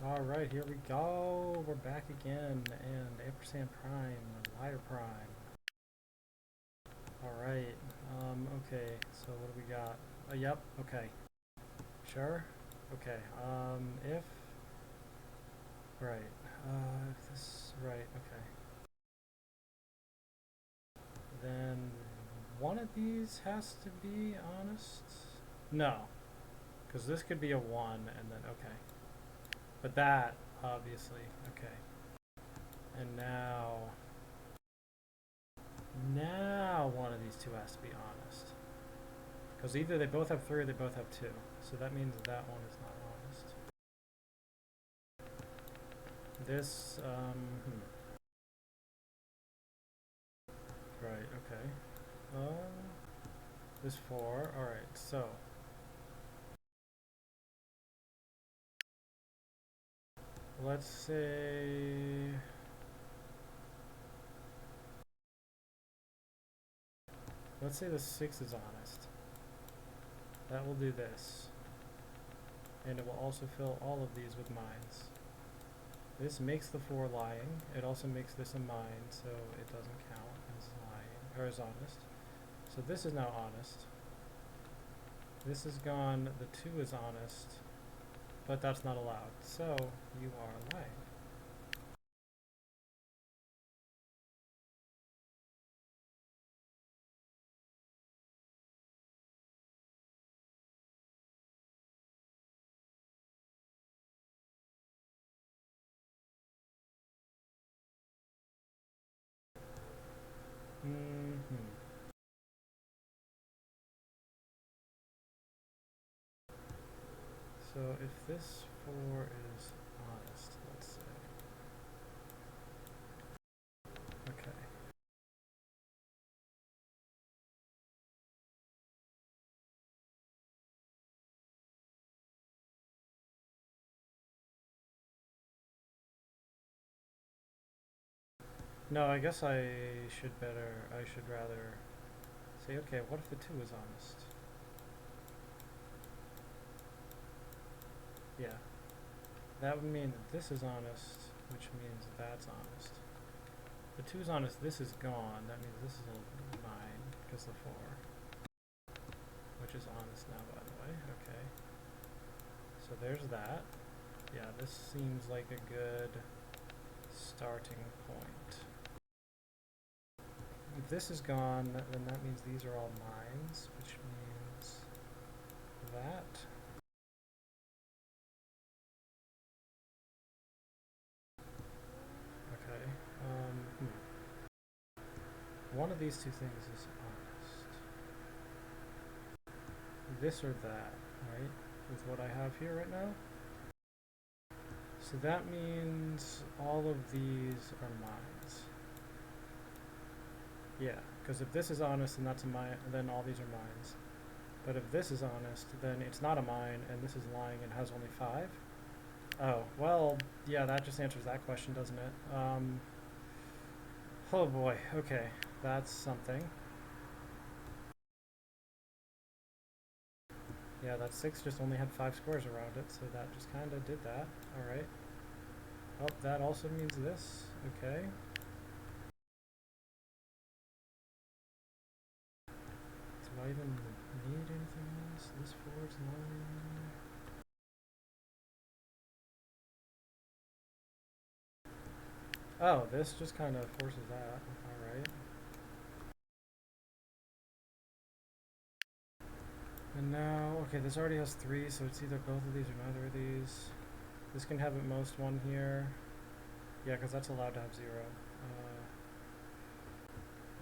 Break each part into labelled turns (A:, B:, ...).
A: Alright, here we go. We're back again, and ampersand prime, lighter prime. Alright, okay, so what do we got? Yep, okay. Sure? Okay, if... Right, if this... Right, okay. Then one of these has to be honest? No, because this could be a 1, and then, okay. But that, obviously, okay. And now one of these two has to be honest. Because either they both have 3 or they both have 2. So that means that one is not honest. This, right, okay. This 4, alright, so. Let's say... Let's say the 6 is honest. That will do this. And it will also fill all of these with mines. This makes the 4 lying. It also makes this a mine, so it doesn't count as lying, or as honest. So this is now honest. This is gone, the 2 is honest, but that's not allowed. So you are lying. So if this 4 is honest, let's say. Okay. No, I guess I should rather say, okay, what if the 2 is honest? Yeah. That would mean that this is honest, which means that's honest. The 2 is honest, this is gone. That means this is a 9, because the 4. Which is honest now, by the way. Okay. So there's that. Yeah, this seems like a good starting point. If this is gone, then that means these are all mines, which means that. Okay. One of these two things is honest. This or that, right? With what I have here right now. So that means all of these are mines. Yeah, because if this is honest, then that's a mine, then all these are mines. But if this is honest, then it's not a mine, and this is lying and has only 5. Oh, well, yeah, that just answers that question, doesn't it? Oh boy, okay, that's something. Yeah, that 6 just only had 5 squares around it, so that just kind of did that. Alright. Oh, that also means this. Okay. Do I even need anything else? This 4 is lying. Oh, this just kind of forces that. Alright. And now, okay, this already has 3, so it's either both of these or neither of these. This can have at most 1 here. Yeah, because that's allowed to have 0.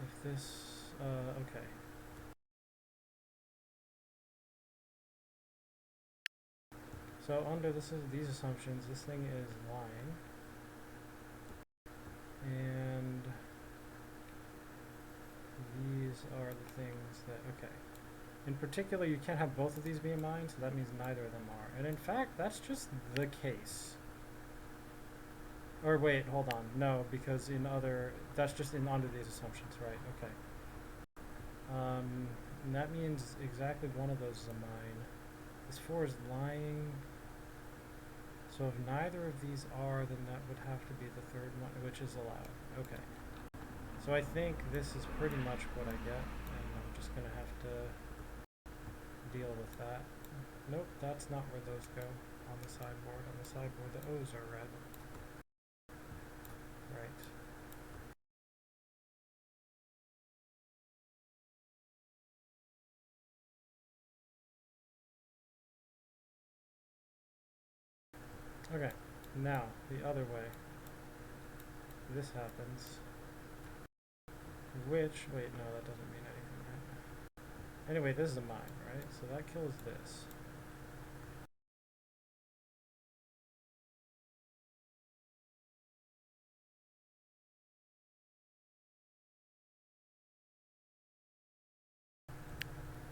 A: If this, okay. So under these assumptions, this thing is lying. And these are the things that, okay. In particular, you can't have both of these be a mine, so that means neither of them are. And in fact, that's just the case. Or wait, hold on. No, because that's just under these assumptions, right? Okay. And that means exactly one of those is a mine. This 4 is lying. This So if neither of these are, then that would have to be the third one, which is allowed. Okay. So I think this is pretty much what I get, and I'm just going to have to deal with that. Nope, that's not where those go on the sideboard. On the sideboard, the O's are red. Right. Okay, now, the other way. This happens. Which, wait, no, that doesn't mean anything, right? Anyway, this is a mine, right? So that kills this.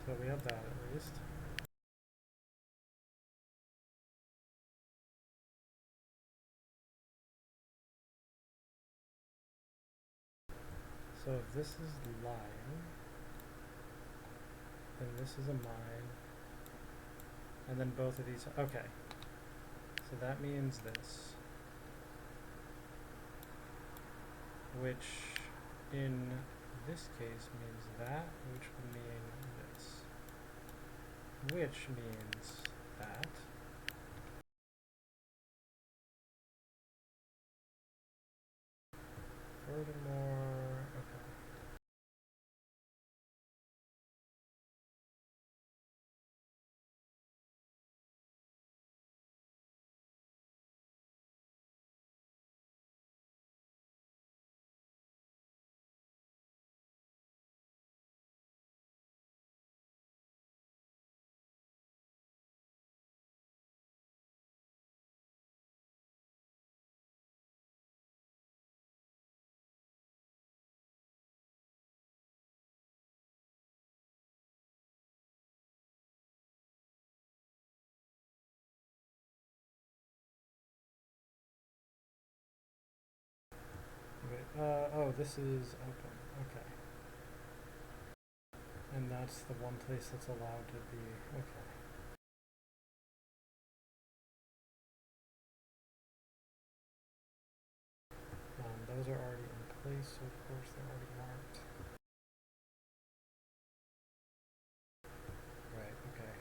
A: So we have that at least. So if this is lying, then this is a mine, and then both of these, okay. So that means this, which in this case means that, which would mean this, which means that. Furthermore, okay. Wait, oh, this is open, okay. And that's the one place that's allowed to be, okay. Those are already in place, so of course they're already marked. Right, okay.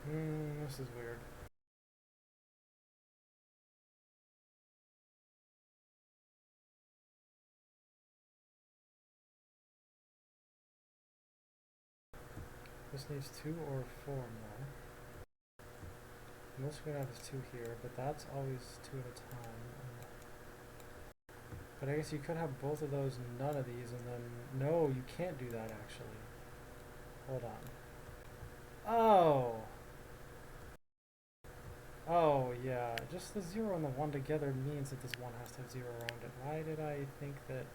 A: This is weird. This needs 2 or 4 more. Most we're gonna have is 2 here, but that's always 2 at a time. But I guess you could have both of those and none of these, and then no, you can't do that actually. Hold on. Oh. Oh yeah, just the 0 and the 1 together means that this 1 has to have 0 around it. Why did I think that?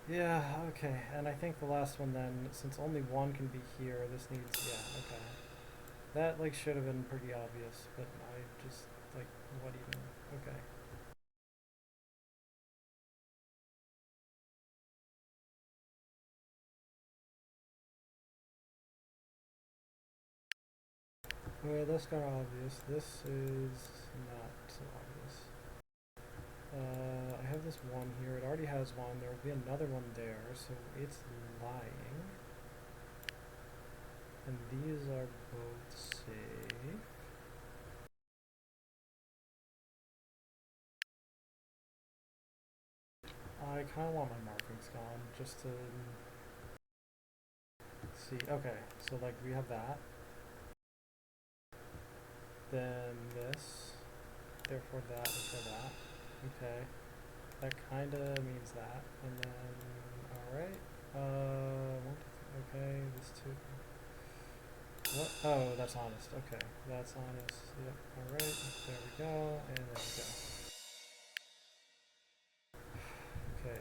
A: Yeah, okay. And I think the last one then, since only 1 can be here, this needs, yeah, okay. That like should have been pretty obvious, but I just like, what even? Okay. Okay, that's kind of obvious. This is not so obvious. I have this 1 here. It already has 1. There will be another one there, so it's lying. And these are both safe. I kind of want my markings gone just to see. Okay, so like we have that. Then this. Therefore that, therefore that. Okay. That kind of means that. And then, alright. Okay, this two. What? Oh, that's honest. Okay, that's honest. Yep, alright. There we go. And there we go. Okay.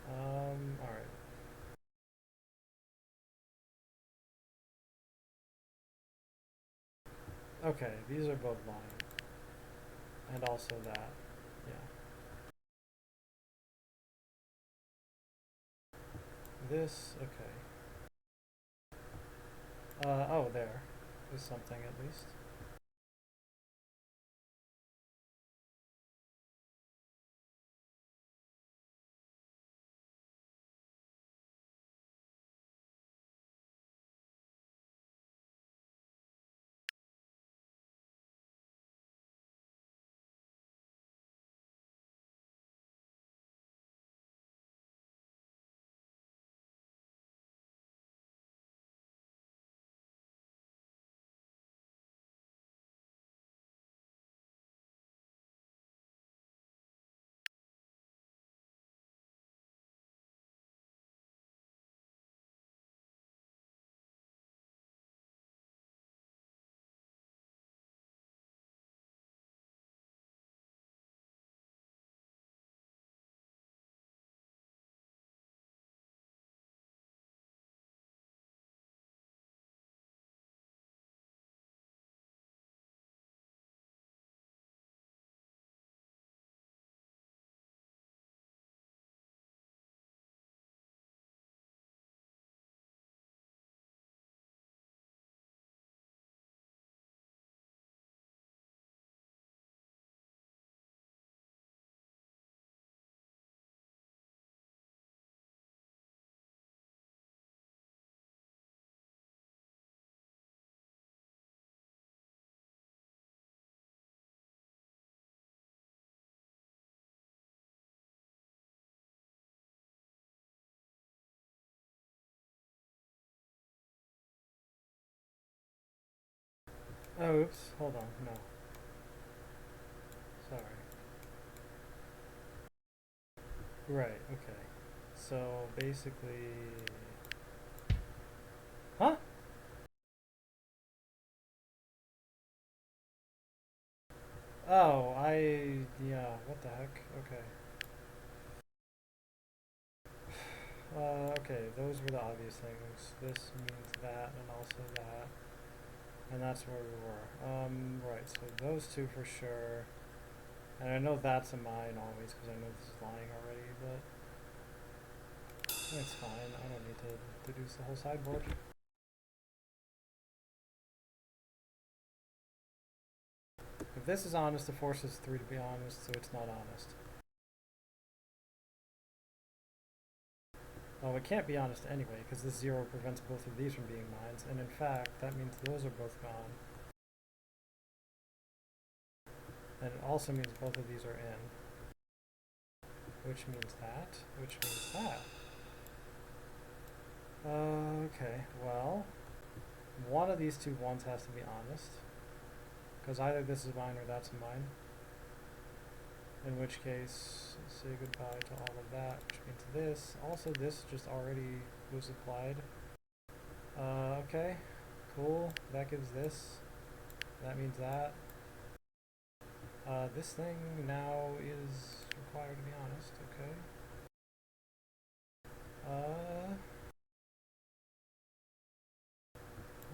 A: Alright. Okay, these are both lying. And also that. Yeah. This, okay. Oh, there is something at least. Oh, oops. Hold on. No. Sorry. Right, okay. So basically. Huh? Oh, yeah, what the heck? Okay. Okay, those were the obvious things. This means that, and also that. And that's where we were. Right, so those two for sure. And I know that's a mine always, because I know this is lying already, but it's fine. I don't need to deduce the whole sideboard. If this is honest, it forces 3 to be honest, so it's not honest. Well, it can't be honest anyway, because this 0 prevents both of these from being mines, and in fact, that means those are both gone. And it also means both of these are in. Which means that, which means that. Okay, well, one of these two ones has to be honest. Because either this is mine or that's mine. In which case, say goodbye to all of that, which means this. Also, this just already was applied. Okay, cool. That gives this. That means that. This thing now is required to be honest, okay.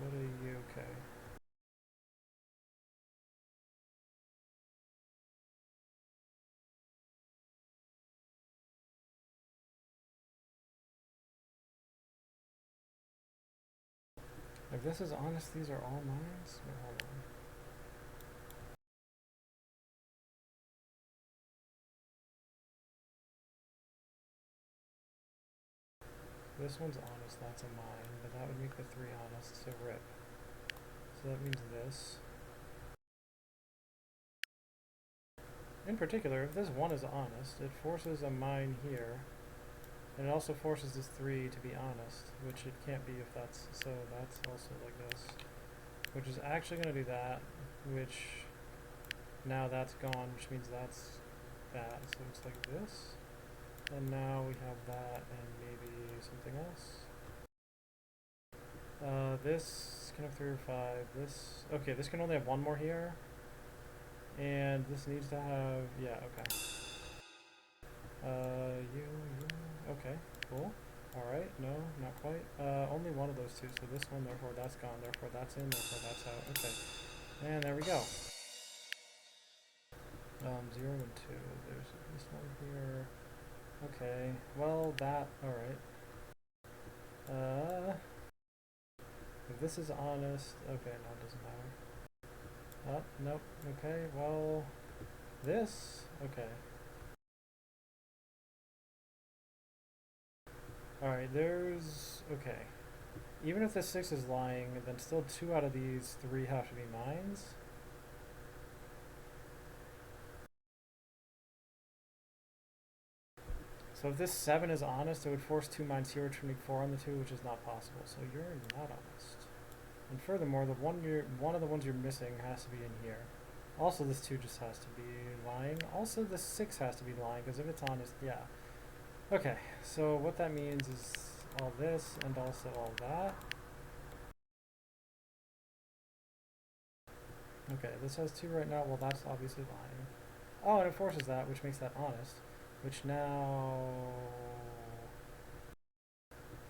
A: What are you, okay. If this is honest, these are all mines? Wait, hold on. This one's honest, that's a mine, but that would make the 3 honest, so rip. So that means this. In particular, if this 1 is honest, it forces a mine here, and it also forces this 3 to be honest, which it can't be if that's, so that's also like this. Which is actually going to do that, which now that's gone, which means that's that, so it's like this. And now we have that and maybe something else. This can have 3 or 5. This, okay, this can only have 1 more here. And this needs to have, yeah, okay. Okay, cool. Alright, no, not quite. Only one of those two, so this one, therefore that's gone, therefore that's in, therefore that's out. Okay. And there we go. 0 and 2. There's this one here. Okay, well, that, alright. If this is honest, okay, no, it doesn't matter. Oh, nope, okay, well, this, okay. Alright, there's, okay. Even if the 6 is lying, then still 2 out of these 3 have to be mines. So if this 7 is honest, it would force 2 mines here, returning 4 on the 2, which is not possible. So you're not honest. And furthermore, one of the ones you're missing has to be in here. Also, this 2 just has to be lying. Also, this 6 has to be lying, because if it's honest, yeah. Okay, so what that means is all this and also all that. Okay, this has 2 right now. Well, that's obviously lying. Oh, and it forces that, which makes that honest. Which now...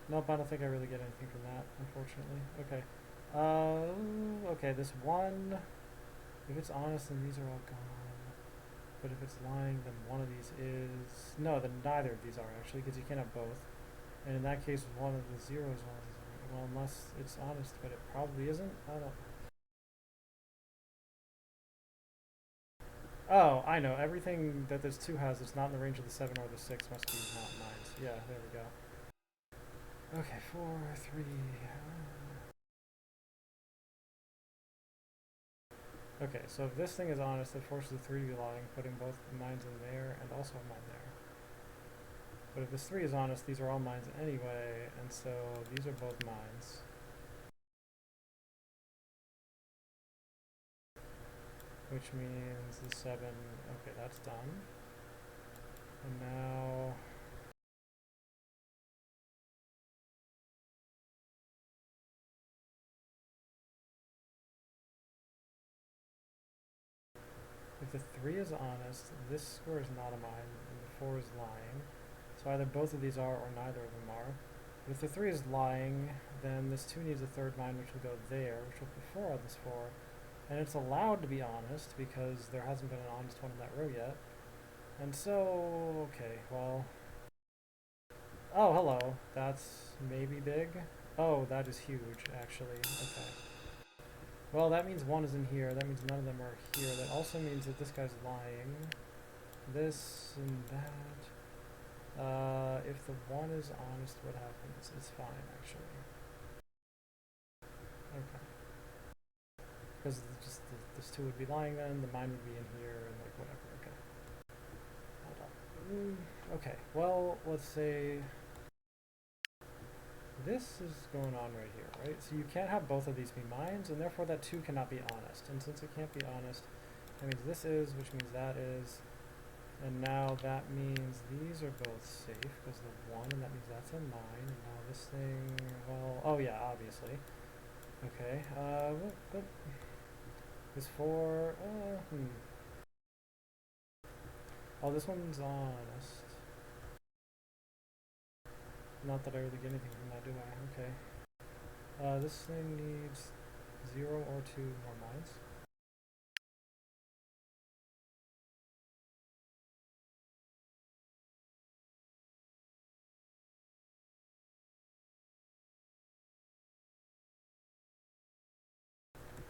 A: Nope, I don't think I really get anything from that, unfortunately. Okay. Okay, this 1... If it's honest, then these are all gone. But if it's lying, then one of these is... No, then neither of these are, actually, because you can't have both. And in that case, one of the zeros, one of these... Well, unless it's honest, but it probably isn't. I don't... Oh, I know. Everything that this 2 has that's not in the range of the 7 or the 6 must be not mines. Yeah, there we go. Okay, 4, 3... Okay, so if this thing is honest, it forces the 3 to be lying, putting both mines in there and also a mine there. But if this 3 is honest, these are all mines anyway, and so these are both mines. Which means the 7, okay, that's done. And now... If the 3 is honest, this square is not a mine, and the 4 is lying. So either both of these are, or neither of them are. But if the 3 is lying, then this 2 needs a 3rd mine, which will go there, which will put 4 on this 4. And it's allowed to be honest, because there hasn't been an honest one in that row yet. And so, okay, well... Oh, hello. That's maybe big. Oh, that is huge, actually. Okay. Well, that means 1 is in here. That means none of them are here. That also means that this guy's lying. This and that. If the 1 is honest, what happens? It's fine, actually. Okay. Because just this 2 would be lying then, the mine would be in here, and like whatever. Okay. Hold on. Okay, well, let's say... This is going on right here, right? So you can't have both of these be mines, and therefore that 2 cannot be honest. And since it can't be honest, that means this is, which means that is. And now that means these are both safe, because the 1, and that means that's a mine. And now this thing, well, oh yeah, obviously. Okay, but this 4, Oh, this one's honest. Not that I really get anything from that, do I? Okay. This thing needs 0 or 2 more mines.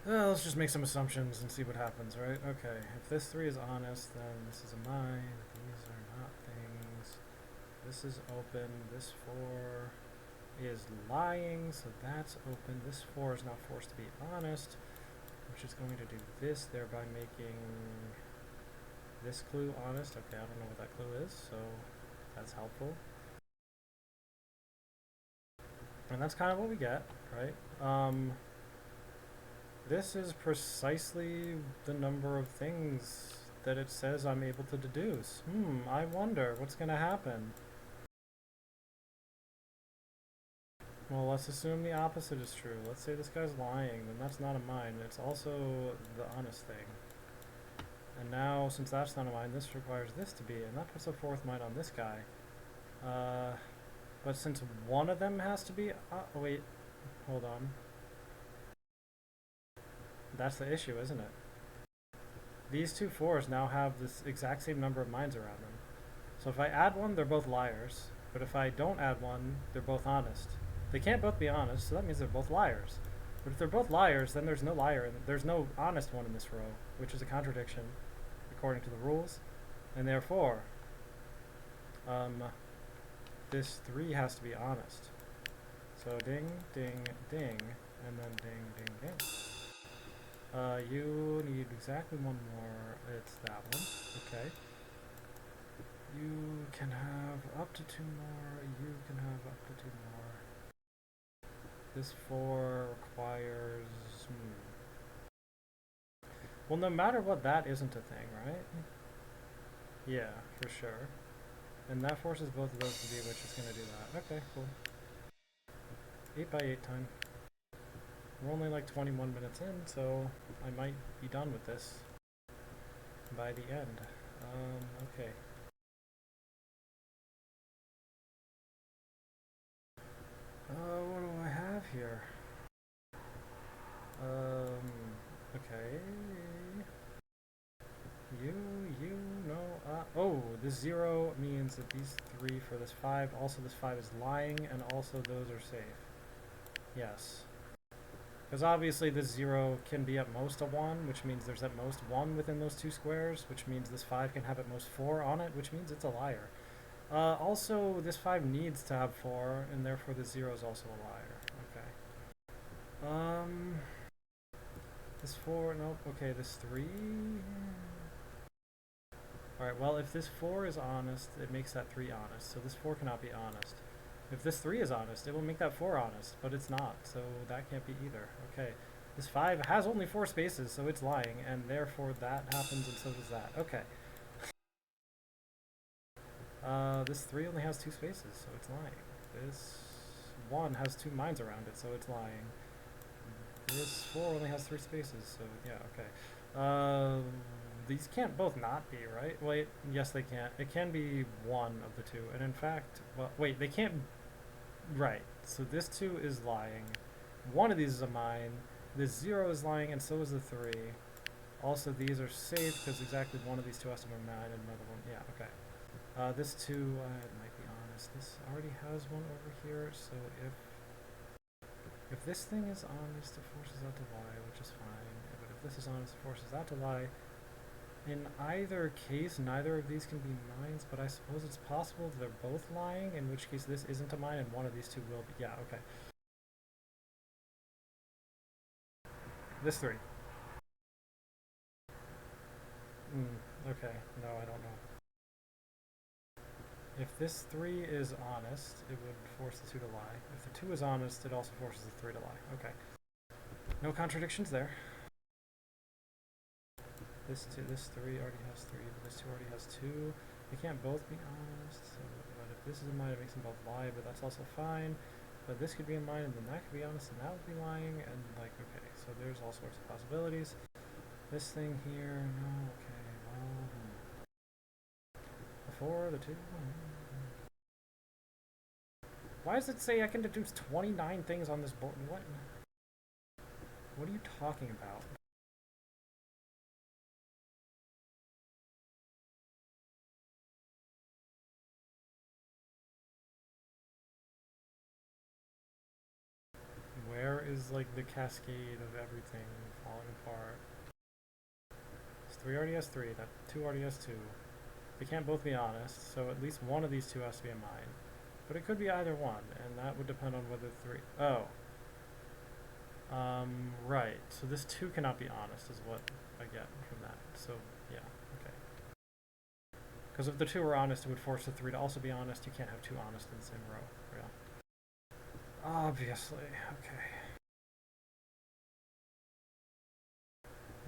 A: Let's just make some assumptions and see what happens, right? Okay, if this 3 is honest, then this is a mine. These are not things. This is open. This 4... is lying, so that's open. This 4 is now forced to be honest, which is going to do this, thereby making this clue honest. Okay, I don't know what that clue is, so that's helpful. And that's kind of what we get, right? This is precisely the number of things that it says I'm able to deduce. I wonder what's going to happen. Well, let's assume the opposite is true. Let's say this guy's lying, then that's not a mine. It's also the honest thing. And now, since that's not a mine, this requires this to be, and that puts a fourth mine on this guy. But since one of them has to be... oh, wait. Hold on. That's the issue, isn't it? These two 4s now have this exact same number of mines around them. So if I add one, they're both liars. But if I don't add one, they're both honest. They can't both be honest, so that means they're both liars. But if they're both liars, then there's no liar, there's no honest one in this row, which is a contradiction according to the rules. And therefore, this 3 has to be honest. So ding, ding, ding, and then ding, ding, ding. You need exactly one more. It's that one. Okay. You can have up to 2 more. You can have up to 2 more. This 4 requires... Well, no matter what, that isn't a thing, right? Yeah, for sure. And that forces both of those to be, which is going to do that. Okay, cool. 8 by 8 time. We're only like 21 minutes in, so I might be done with this by the end. Okay. What do I have here? Okay. Oh, this 0 means that these 3 for this 5, also this 5 is lying, and also those are safe. Yes. Because obviously this 0 can be at most a 1, which means there's at most 1 within those 2 squares, which means this 5 can have at most 4 on it, which means it's a liar. Also, this 5 needs to have 4, and therefore this 0 is also a liar. Okay. This 4, nope, okay, this 3... Alright, well, if this 4 is honest, it makes that 3 honest, so this 4 cannot be honest. If this 3 is honest, it will make that 4 honest, but it's not, so that can't be either. Okay, this 5 has only 4 spaces, so it's lying, and therefore that happens, and so does that. Okay. This 3 only has 2 spaces, so it's lying. This 1 has 2 mines around it, so it's lying. This 4 only has 3 spaces, so yeah, okay. These can't both not be, right? Wait, yes they can't. It can be one of the two, and in fact, well, wait, they can't... Right, so this 2 is lying. One of these is a mine. This 0 is lying, and so is the 3. Also, these are safe, because exactly one of these 2 has to be a mine, and another one... Yeah, okay. This 2, it might be honest. This already has one over here, so if this thing is honest, it forces that to lie, which is fine. But if this is honest, it forces that to lie. In either case, neither of these can be mines, but I suppose it's possible that they're both lying, in which case this isn't a mine and one of these 2 will be. Yeah, okay. This 3. Okay, no, I don't know. If this 3 is honest, it would force the 2 to lie. If the 2 is honest, it also forces the 3 to lie. Okay. No contradictions there. This 3 already has 3, but this 2 already has 2. They can't both be honest, so, but if this is a mine, it makes them both lie, but that's also fine. But this could be a mine, and then that could be honest, and that would be lying, and like, okay, so there's all sorts of possibilities. This thing here, no, okay, well, the 4, the 2, Why does it say I can deduce 29 things on this board? What? What are you talking about? Where is, like, the cascade of everything falling apart? This 3 already has 3, that 2 already has 2. They can't both be honest, so at least one of these 2 has to be a mine. But it could be either one, and that would depend on whether 3... Oh. Right. So this 2 cannot be honest is what I get from that. So, yeah, okay. Because if the 2 were honest, it would force the 3 to also be honest. You can't have 2 honest in the same row. Yeah. Obviously. Okay.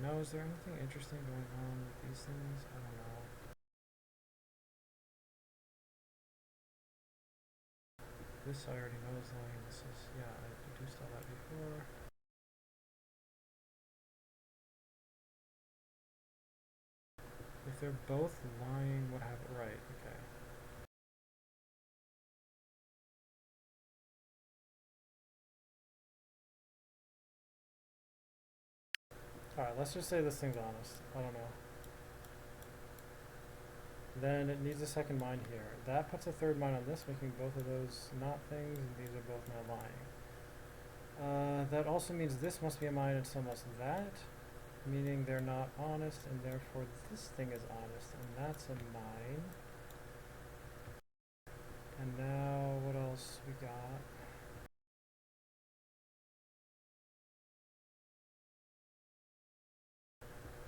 A: Now, is there anything interesting going on with these things? I don't know. This I already know is lying. This is, yeah, I deduced all that before. If they're both lying, what happened? Right, okay. Alright, let's just say this thing's honest. I don't know. Then it needs a second mine here. That puts a third mine on this, making both of those not things, and these are both now lying. That also means this must be a mine and so must that, meaning they're not honest, and therefore this thing is honest, and that's a mine. And now, what else we got?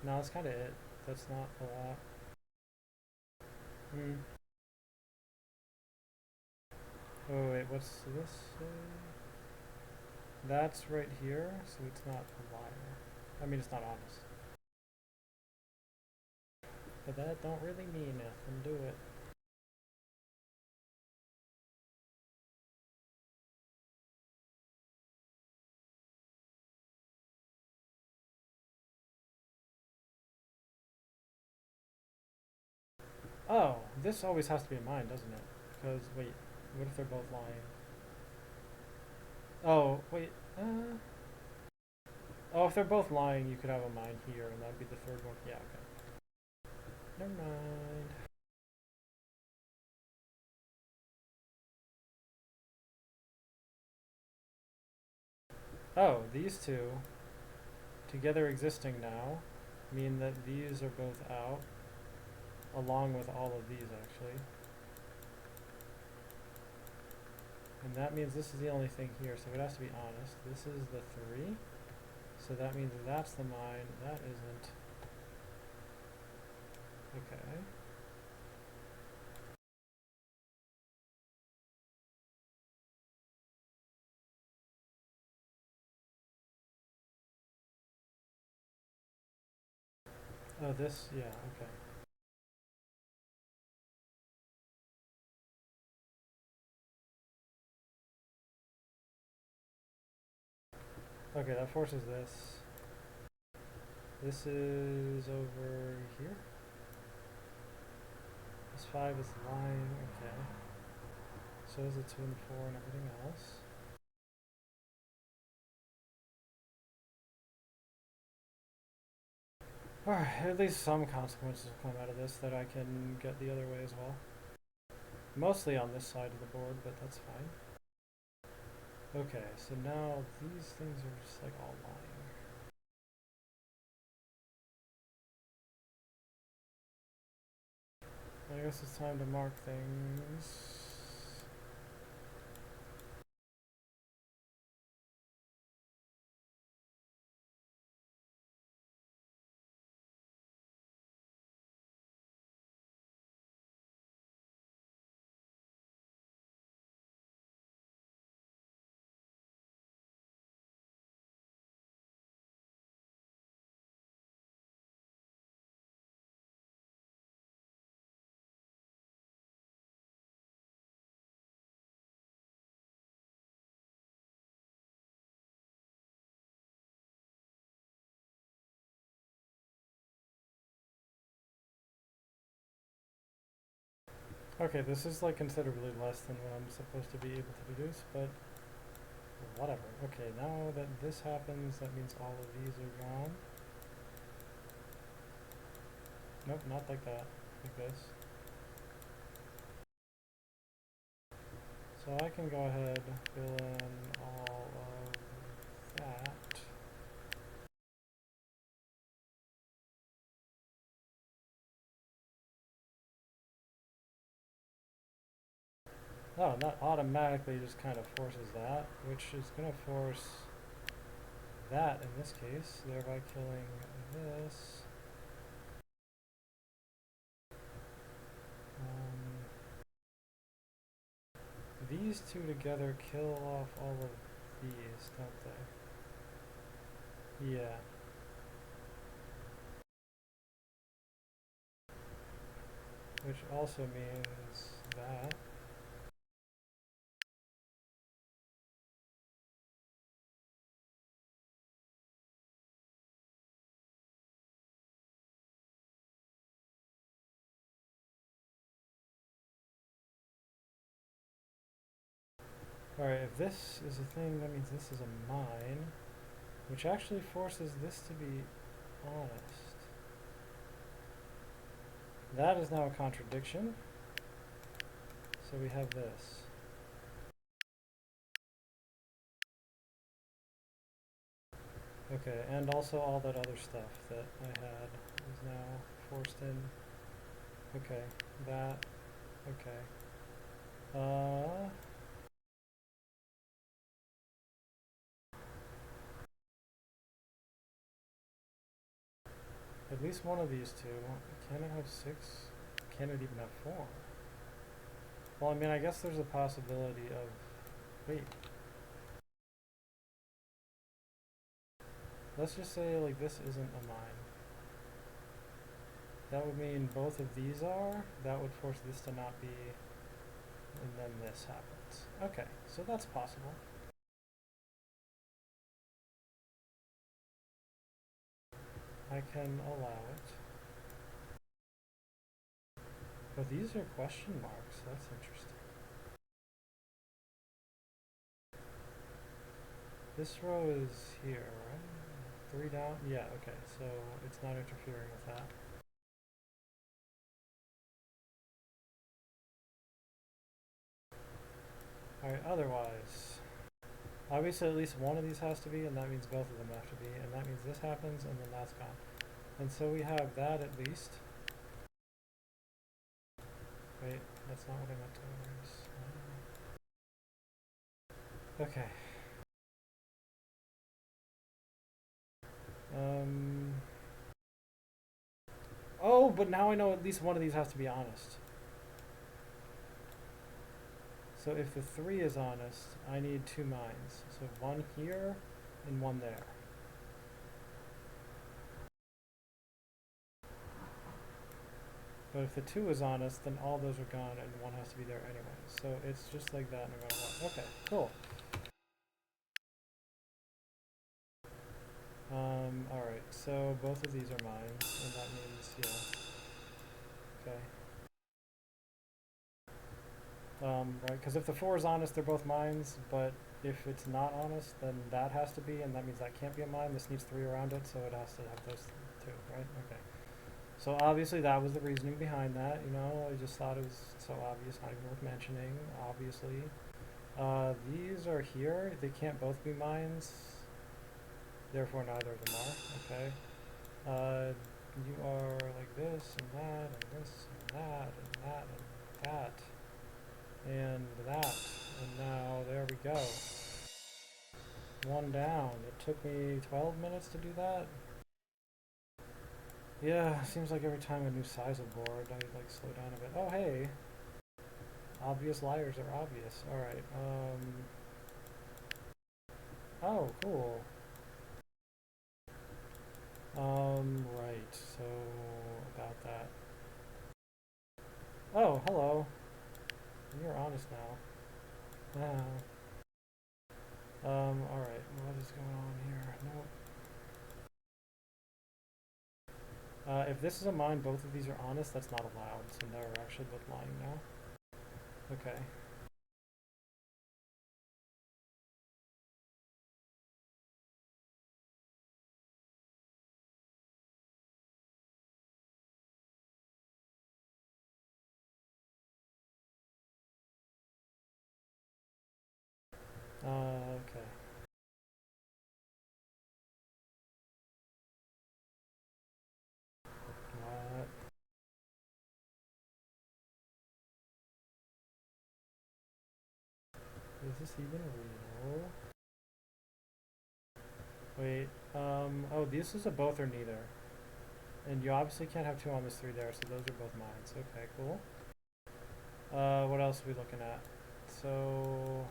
A: No, that's kind of it. That's not a lot. Hmm. Oh wait, what's this? That's right here, so it's not a liar. I mean, it's not honest. But that don't really mean nothing, do it? Oh, this always has to be a mine, doesn't it? Because, wait, what if they're both lying? Oh, wait, oh, if they're both lying, you could have a mine here, and that'd be the third one. Yeah, okay. Never mind. Oh, these two, together existing now, mean that these are both out, along with all of these, actually. And that means this is the only thing here, so it has to be honest. This is the 3. So that means that's the mine. That isn't. Okay. Oh, this, yeah, okay. Okay, that forces this. This is over here. This 5 is lying, okay. So is the 2 and 4 and everything else. Alright, at least some consequences will come out of this that I can get the other way as well. Mostly on this side of the board, but that's fine. Okay, so now these things are just like all lying. I guess it's time to mark things. Okay, this is like considerably less than what I'm supposed to be able to deduce, but whatever. Okay, now that this happens, that means all of these are gone. Nope, not like that. Like this. So I can go ahead, fill in all of that. Oh, and that automatically just kind of forces that, which is going to force that in this case, thereby killing this. These two together kill off all of these, don't they? Yeah. Which also means that. Alright, if this is a thing, that means this is a mine, which actually forces this to be honest. That is now a contradiction. So we have this. Okay, and also all that other stuff that I had is now forced in. Okay, that. Okay. At least one of these two. Can it have 6? Can it even have 4? Well, I mean, I guess there's a possibility of... Wait. Let's just say, like, this isn't a mine. That would mean both of these are. That would force this to not be... And then this happens. Okay, so that's possible. I can allow it. But these are question marks. That's interesting. This row is here, right? 3 down? Yeah, okay, so it's not interfering with that. Alright, otherwise, obviously at least one of these has to be, and that means both of them have to be, and that means this happens, and then that's gone. And so we have that at least. Wait, that's not what I meant to erase. Okay. Oh, but now I know at least one of these has to be honest. So if the 3 is honest, I need 2 mines. So one here and one there. But if the 2 is honest, then all those are gone and one has to be there anyway. So it's just like that no matter what. Okay, cool. Alright, so both of these are mines, and that means, yeah. Okay. Right, because if the 4 is honest, they're both mines, but if it's not honest, then that has to be, and that means that can't be a mine. This needs 3 around it, so it has to have those 2, right? Okay. So obviously that was the reasoning behind that, you know, I just thought it was so obvious, not even worth mentioning, obviously. These are here, they can't both be mines, therefore neither of them are, okay. You are like this, and that, and this, and that, and that, and that, and that, and now there we go. 1 down. It took me 12 minutes to do that. Yeah, seems like every time a new size of board, I like slow down a bit. Oh hey, obvious liars are obvious. All right. Oh cool. Right. So about that. Oh hello. You're honest now. All right. What is going on here? Nope. If this is a mine, both of these are honest. That's not allowed. So they're actually both lying now. Okay. Okay. What? Is this even real? Wait, oh, this is a both or neither. And you obviously can't have 2 on this 3 there, so those are both mines. Okay, cool. What else are we looking at? So,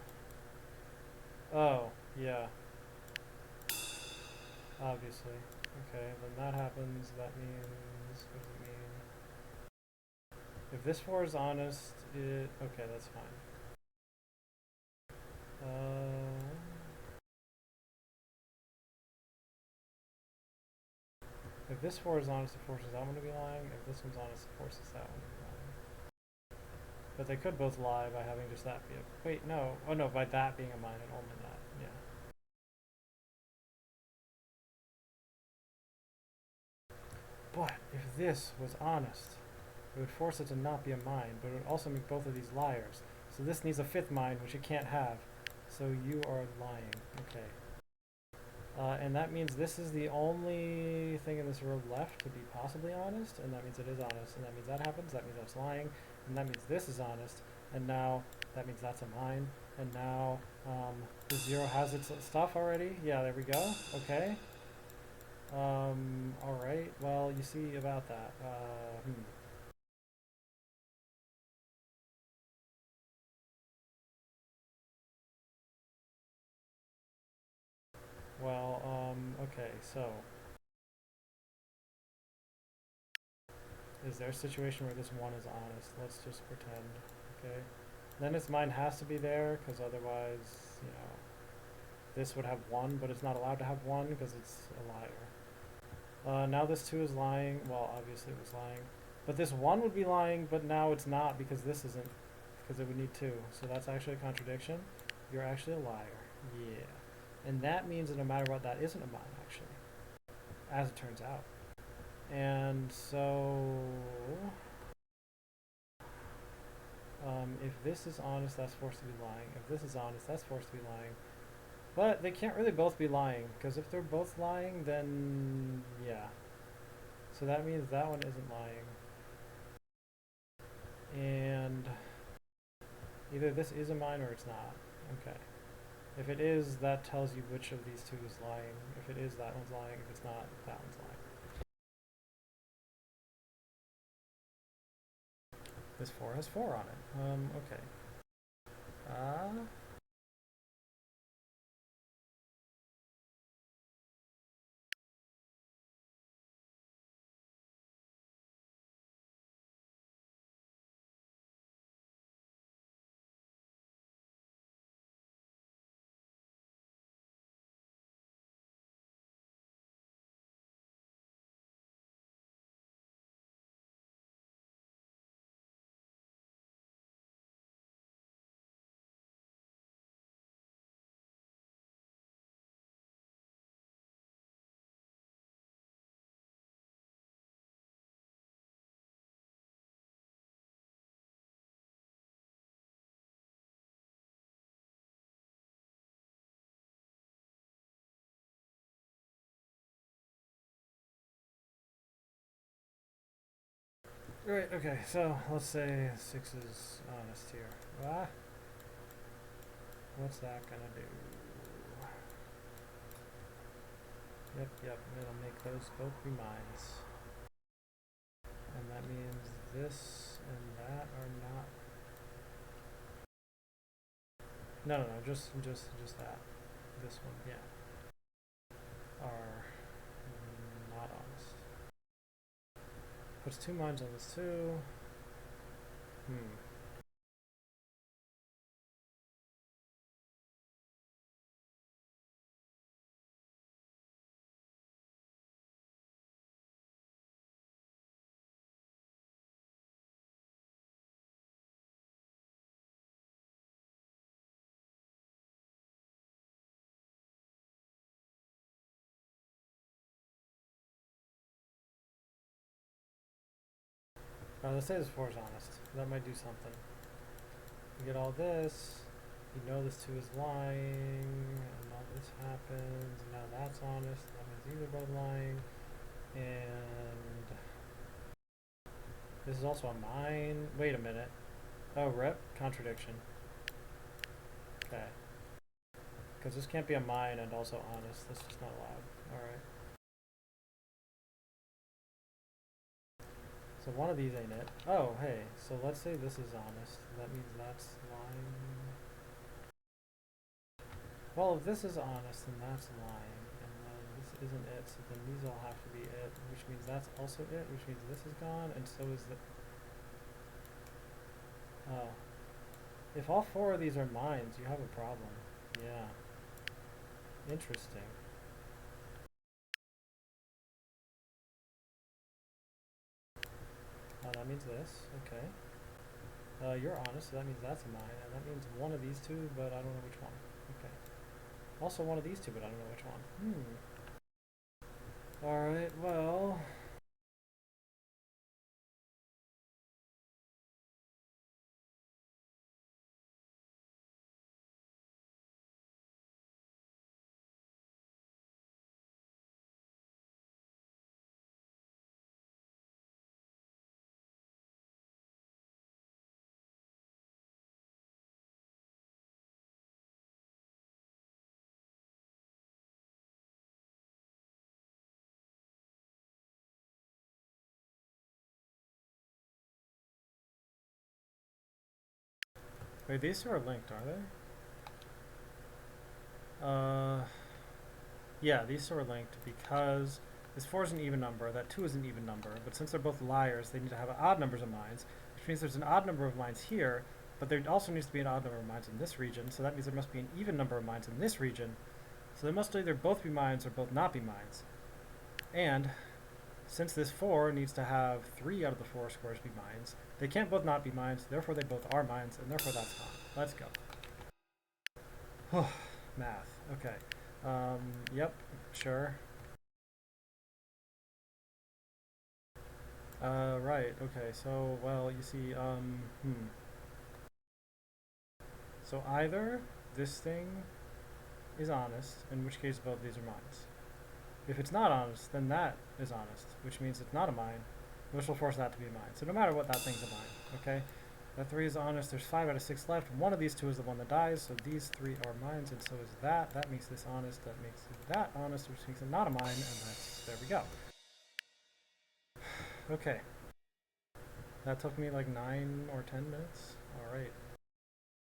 A: oh, yeah. Obviously. Okay, then that happens, that means, what does it mean? If this 4 is honest, okay, that's fine. If this 4 is honest, it forces that one to be lying. If this one's honest, it forces that one to be lying. But they could both lie by having just that be a... Wait, no. Oh, no, by that being a mine and only that. Yeah. But if this was honest, it would force it to not be a mine, but it would also make both of these liars. So this needs a 5th mine, which it can't have. So you are lying. Okay. And that means this is the only thing in this row left to be possibly honest, and that means it is honest, and that means that happens, that means that's lying, and that means this is honest, and now that means that's a mine, and now the 0 has its stuff already. Yeah, there we go. Okay. Alright, well, you see about that. Well, okay, so is there a situation where this 1 is honest? Let's just pretend, okay? Then its mine has to be there, because otherwise, you know, this would have 1, but it's not allowed to have 1 because it's a liar. Now this 2 is lying. Well, obviously it was lying. But this 1 would be lying, but now it's not because this isn't, because it would need 2. So that's actually a contradiction. You're actually a liar. Yeah. And that means that no matter what, that isn't a mine, actually, as it turns out. And so, if this is honest, that's forced to be lying. If this is honest, that's forced to be lying. But they can't really both be lying, because if they're both lying, then yeah. So that means that one isn't lying. And either this is a mine or it's not. Okay. If it is, that tells you which of these 2 is lying. If it is, that one's lying. If it's not, that one's lying. This 4 has 4 on it. Okay. Right, okay, so let's say 6 is honest here. What's that gonna do? Yep, it'll make those both be mines. And that means this and that are not... No, just that. This one, yeah. Are not honest. Puts 2 mines on this too. Let's say this 4 is honest. That might do something. You get all this. You know this 2 is lying, and all this happens, and now that's honest. That means these are both lying. And this is also a mine. Wait a minute. Oh, rep contradiction. Okay. Because this can't be a mine and also honest. That's just not allowed. Alright. So one of these ain't it. Oh, hey. So let's say this is honest. That means that's lying. Well, if this is honest, then that's lying. And then this isn't it, so then these all have to be it, which means that's also it, which means this is gone, and so is the... Oh. If all four of these are mines, you have a problem. Yeah. Interesting. That means this. Okay. You're honest, so that means that's a mine, and that means one of these two, but I don't know which one. Okay. Also one of these two, but I don't know which one. Alright, well... Wait, these two are linked, are they? Yeah, these two are linked because this 4 is an even number, that 2 is an even number, but since they're both liars, they need to have odd numbers of mines, which means there's an odd number of mines here, but there also needs to be an odd number of mines in this region, so that means there must be an even number of mines in this region, so they must either both be mines or both not be mines. And since this 4 needs to have 3 out of the 4 squares be mines, they can't both not be mines, therefore they both are mines, and therefore that's fine. Let's go. Math. Okay. Yep, sure. Right, okay, so, well, you see, So either this thing is honest, in which case both these are mines. If it's not honest, then that is honest, which means it's not a mine, which will force that to be a mine. So no matter what, that thing's a mine, okay? That 3 is honest, there's 5 out of 6 left. One of these 2 is the one that dies, so these 3 are mines, and so is that. That makes this honest, that makes that honest, which makes it not a mine, and that's, there we go. Okay. That took me like 9 or 10 minutes. Alright.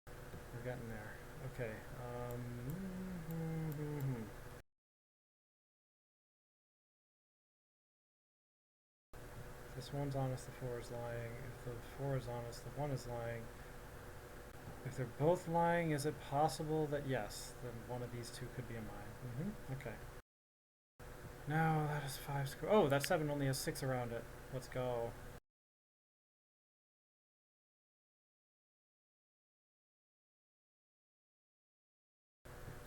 A: We're getting there. Okay. If this one's honest, the 4 is lying. If the 4 is honest, the 1 is lying. If they're both lying, is it possible that yes, then one of these two could be a mine? Okay. No, that is 5 square. Oh, that 7 only has 6 around it. Let's go.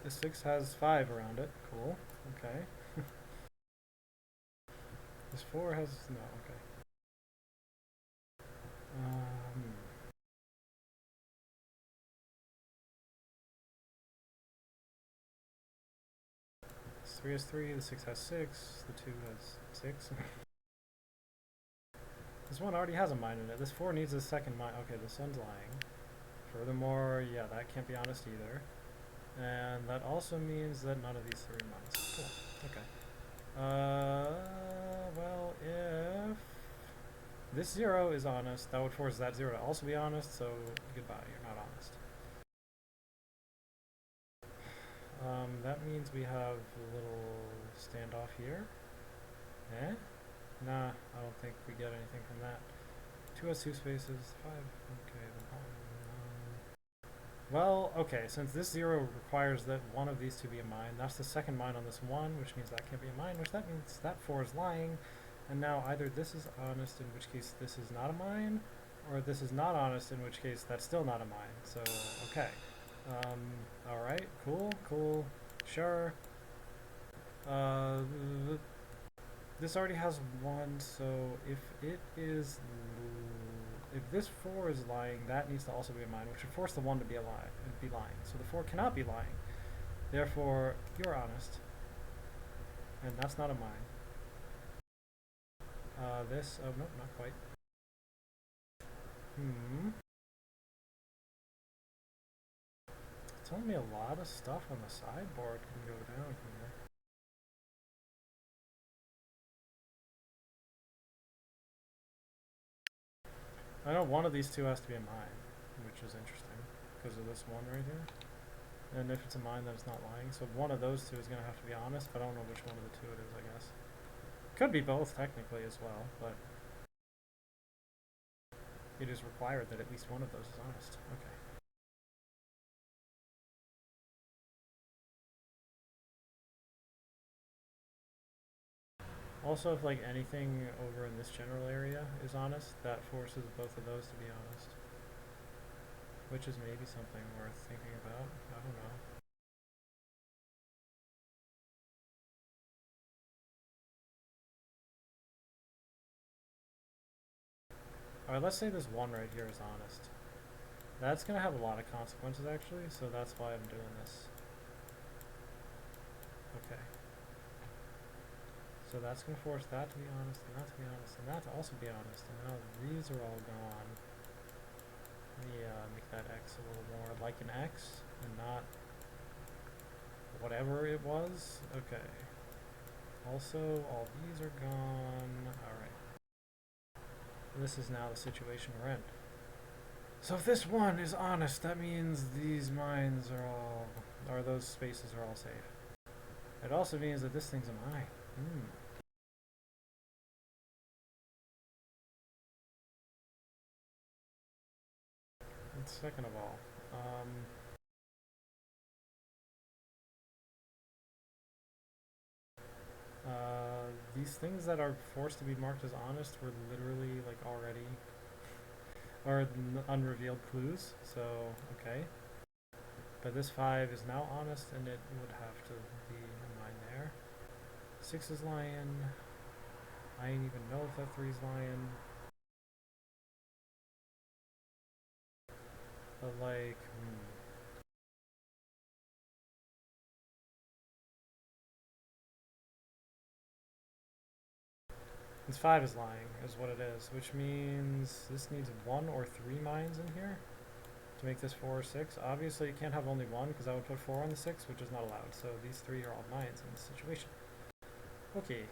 A: The 6 has 5 around it. Cool. Okay. This 4 has... no, okay. This 3 has 3, the 6 has 6, the 2 has 6. This one already has a mine in it. This 4 needs a second mine. Okay, this one's lying. Furthermore, yeah, that can't be honest either. And that also means that none of these 3 are mines. Cool. Okay. Well, if this 0 is honest, that would force that 0 to also be honest, so goodbye, you're not honest. That means we have a little standoff here. Eh? Nah, I don't think we get anything from that. 2 has 2 spaces, 5, okay, well, okay, since this 0 requires that one of these two be a mine, that's the second mine on this 1, which means that can't be a mine, which that means that 4 is lying, and now either this is honest, in which case this is not a mine, or this is not honest, in which case that's still not a mine, so, okay. Alright, cool, sure. This already has 1, so if it is... if this 4 is lying, that needs to also be a mine, which would force the 1 to be lying. So the 4 cannot be lying. Therefore, you're honest. And that's not a mine. This... oh, nope, not quite. telling me a lot of stuff on the sideboard can go down here. I know one of these two has to be a mine, which is interesting, because of this one right here. And if it's a mine, then it's not lying. So one of those two is going to have to be honest, but I don't know which one of the two it is, I guess. Could be both, technically, as well, but it is required that at least one of those is honest. Okay. Also, if like anything over in this general area is honest, that forces both of those to be honest. Which is maybe something worth thinking about. I don't know. Alright, let's say this one right here is honest. That's going to have a lot of consequences actually, so that's why I'm doing this. Okay. So that's going to force that to be honest, and that to be honest, and that to also be honest, and now these are all gone. Let me make that X a little more like an X, and not whatever it was. Okay. Also, all these are gone. Alright. This is now the situation we're in. So if this one is honest, that means these mines are all, or those spaces are all safe. It also means that this thing's a mine. And second of all, these things that are forced to be marked as honest were literally like already, or unrevealed clues, so okay. But this 5 is now honest, and it would have to be a mine there. 6 is lying. I didn't even know if that 3 is lying. But like, This 5 is lying, is what it is, which means this needs 1 or 3 mines in here to make this 4 or 6. Obviously, it can't have only 1, because I would put 4 on the 6, which is not allowed. So these 3 are all mines in this situation. Okay.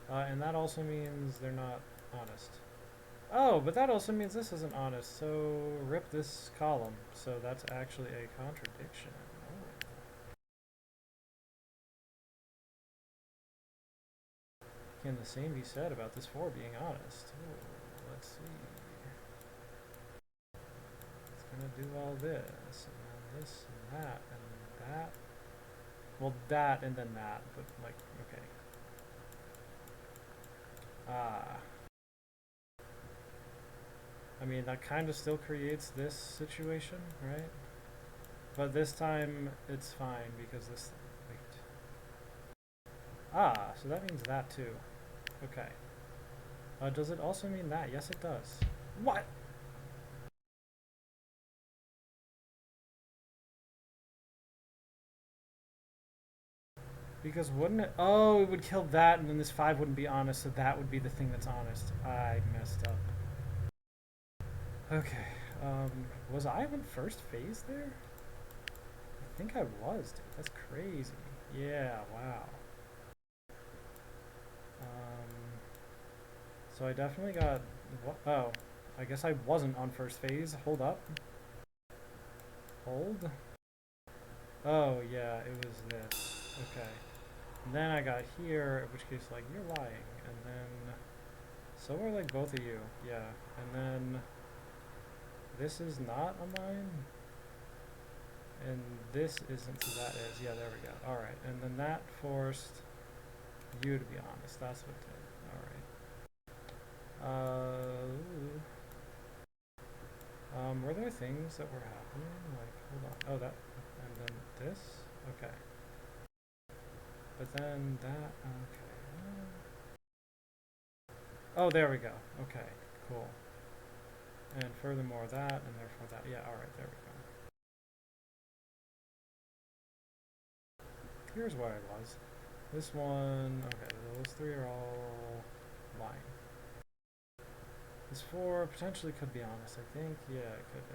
A: And that also means they're not honest. Oh, but that also means this isn't honest, so rip this column. So that's actually a contradiction. Can the same be said about this 4 being honest? Ooh, let's see. It's gonna do all this, and then this, and that, and that. Well, that, and then that, but like, okay. I mean, that kind of still creates this situation, right? But this time, it's fine, because this, wait. So that means that too. Okay. Does it also mean that? Yes, it does. What? Because wouldn't it? Oh, it would kill that, and then this 5 wouldn't be honest, so that would be the thing that's honest. I messed up. Okay. Was I in first phase there? I think I was, dude. That's crazy. Yeah, wow. So I definitely got... Oh, I guess I wasn't on first phase. Hold up. Hold. Oh, yeah, it was this. Okay. And then I got here, in which case, like, you're lying. And then... So are, like, both of you. Yeah. And then... This is not a mine. And this isn't, so that is. Yeah, there we go. Alright. And then that forced you to be honest. That's what it did. Were there things that were happening? Like, hold on. Oh, that, and then this? Okay. But then that, okay. Oh, there we go. Okay, cool. And furthermore that, and therefore that. Yeah, alright, there we go. Here's where I was. This one, okay, those 3 are all lying. This 4 potentially could be honest, I think. Yeah, it could be.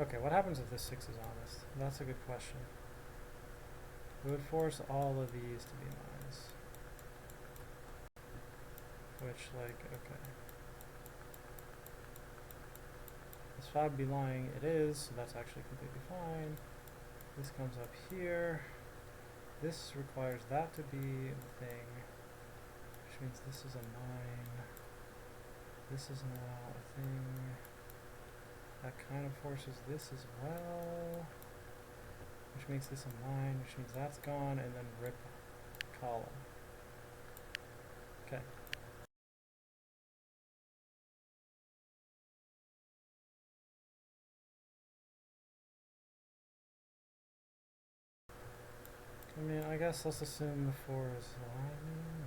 A: Okay, what happens if this 6 is honest? That's a good question. It would force all of these to be mines. Which, like, okay. This 5 would be lying. It is, so that's actually completely fine. This comes up here. This requires that to be the thing, which means this is a mine. This is now a thing. That kind of forces this as well, which makes this a mine, which means that's gone, and then rip column. Okay. I mean, I guess let's assume the 4 is lying.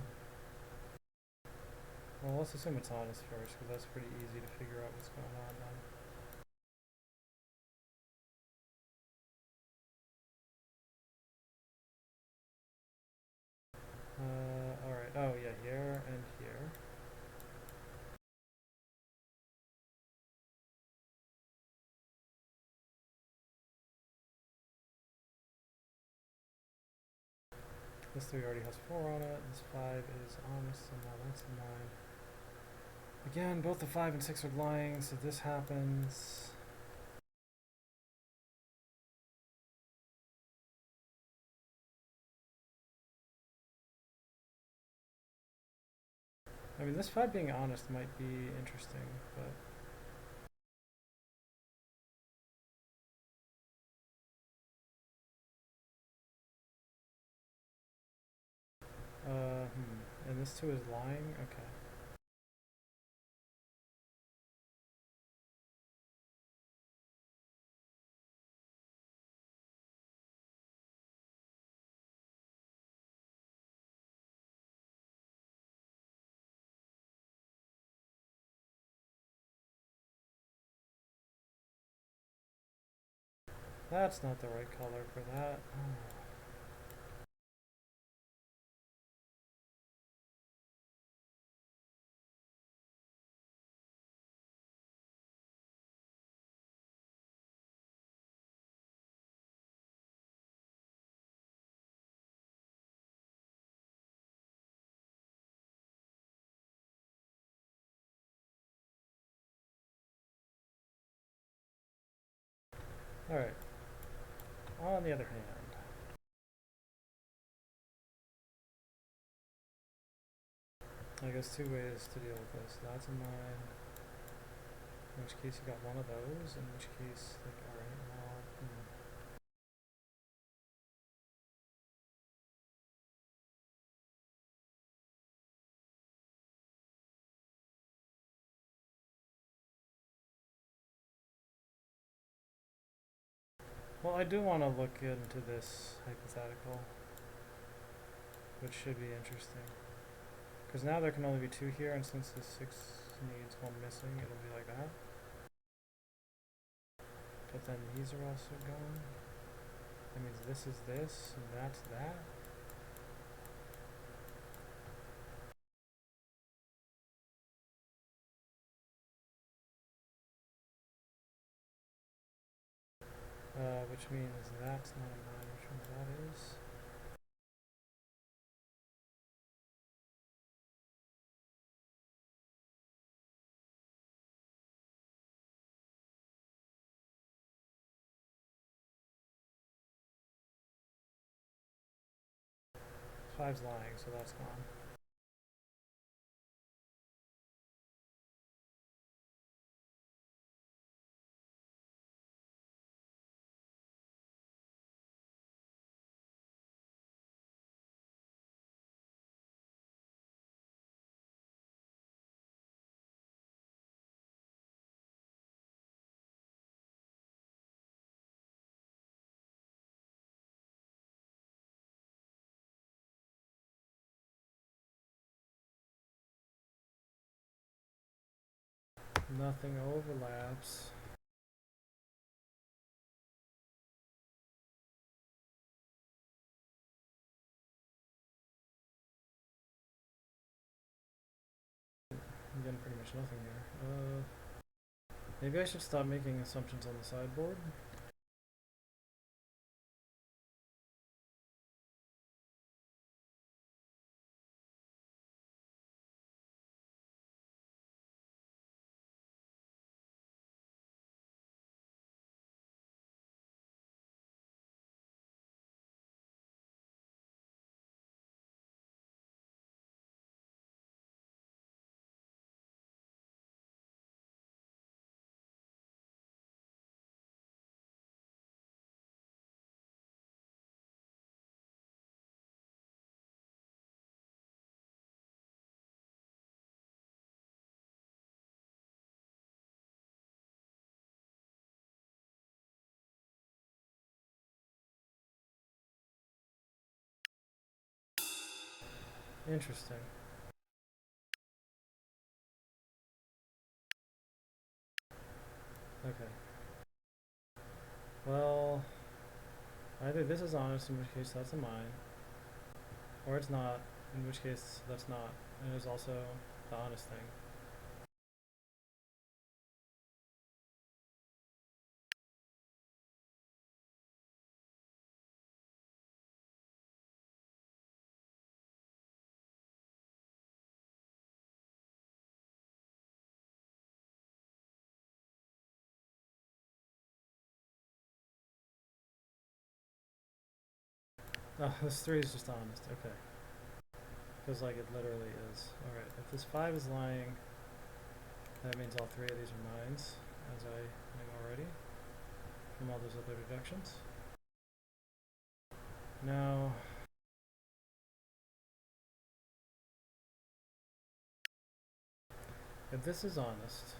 A: Well, let's assume it's honest first, because that's pretty easy to figure out what's going on then. Alright. Oh, yeah, here and here. This 3 already has 4 on it. This 5 is honest, so now that's a 9. Again, both the 5 and 6 are lying, so this happens. I mean, this 5 being honest might be interesting, but... And this 2 is lying? Okay. That's not the right color for that. Alright. On the other hand, I guess 2 ways to deal with this. That's a mine. In which case you got one of those. In which case, like, alright, well, 'Well, I do want to look into this hypothetical, which should be interesting. Because now there can only be 2 here, and since the 6 needs 1 missing, it'll be like that. But then these are also gone. That means this is this, and that's that. Which means that's not a mine, which means that is. Five's lying, so that's gone. Nothing overlaps. I'm getting pretty much nothing here. Maybe I should stop making assumptions on the sideboard. Interesting. Okay. Well, either this is honest, in which case that's a mine, or it's not, in which case that's not. And there's also the honest thing. Oh, this 3 is just honest. Okay. Because, like, it literally is. Alright, if this 5 is lying, that means all 3 of these are mines, as I knew already from all those other deductions. Now, if this is honest,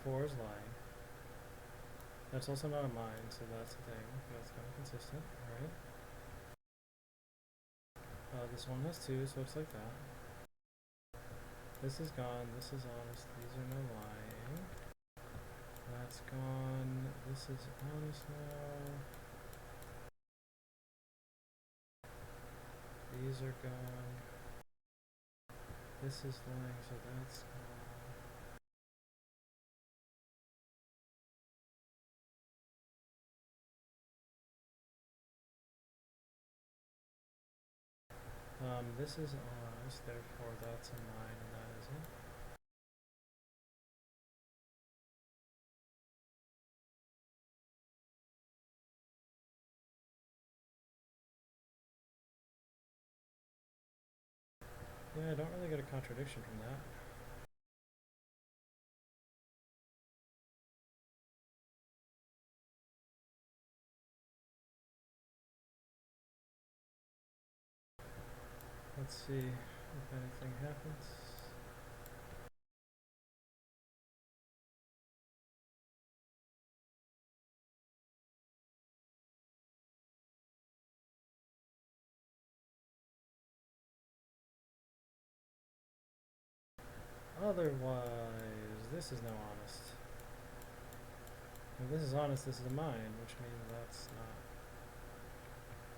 A: 4 is lying. That's also not a mine, so that's the thing. That's kind of consistent, alright? This one has 2, so it's like that. This is gone, this is honest, these are no lying. That's gone, this is honest now. These are gone. This is lying, so that's gone. This is honest, therefore that's a mine and that isn't. Yeah, I don't really get a contradiction from that. Let's see if anything happens. Otherwise, this is no honest. If this is honest, this is a mine, which means that's not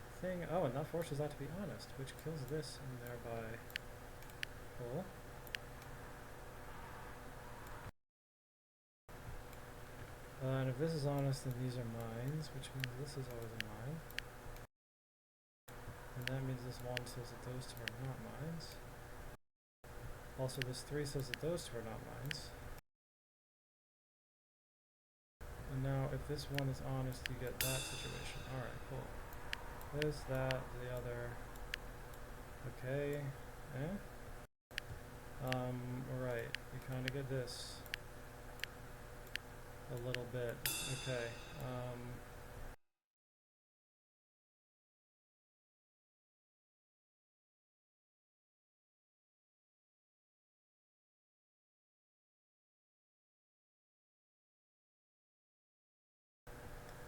A: a thing. Oh, and that forces that to be honest, which kills this and thereby... Cool. And if this is honest, then these are mines, which means this is always a mine. And that means this 1 says that those 2 are not mines. Also, this 3 says that those 2 are not mines. And now, if this 1 is honest, you get that situation. Alright, cool. This, that, the other. Okay. Eh? Right. You kind of get this. A little bit. Okay.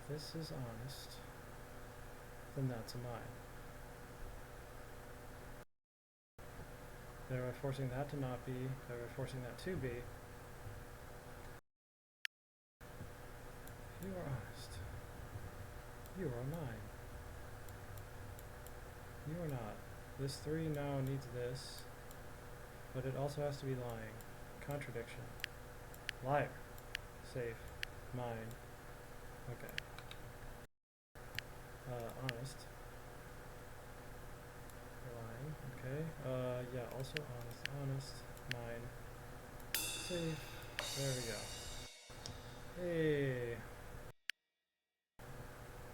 A: This is honest. Then that's a mine. Thereby forcing that to not be. Thereby forcing that to be. If you are honest, you are a mine. You are not. This 3 now needs this, but it also has to be lying. Contradiction. Liar. Safe. Mine. Okay. Honest. Lying. Okay. Yeah, also honest. Honest. Mine. Safe. There we go. Hey.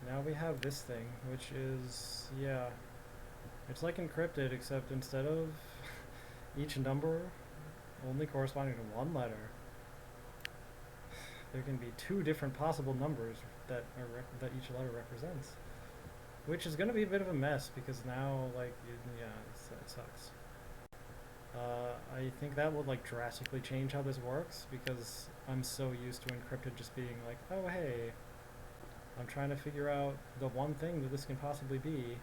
A: Now we have this thing, which is, yeah, it's like encrypted, except instead of each number only corresponding to one letter, there can be two different possible numbers that that each letter represents, which is going to be a bit of a mess because now, like, yeah, it sucks. I think that would like drastically change how this works because I'm so used to encrypted just being like, oh hey, I'm trying to figure out the one thing that this can possibly be.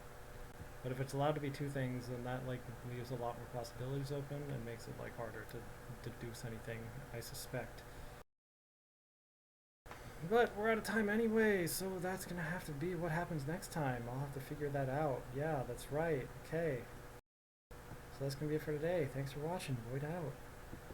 A: But if it's allowed to be two things, then that like leaves a lot more possibilities open and makes it like harder to deduce anything, I suspect. But we're out of time anyway, so that's gonna have to be what happens next time. I'll have to figure that out. Yeah, that's right. Okay. So that's gonna be it for today. Thanks for watching. Void out.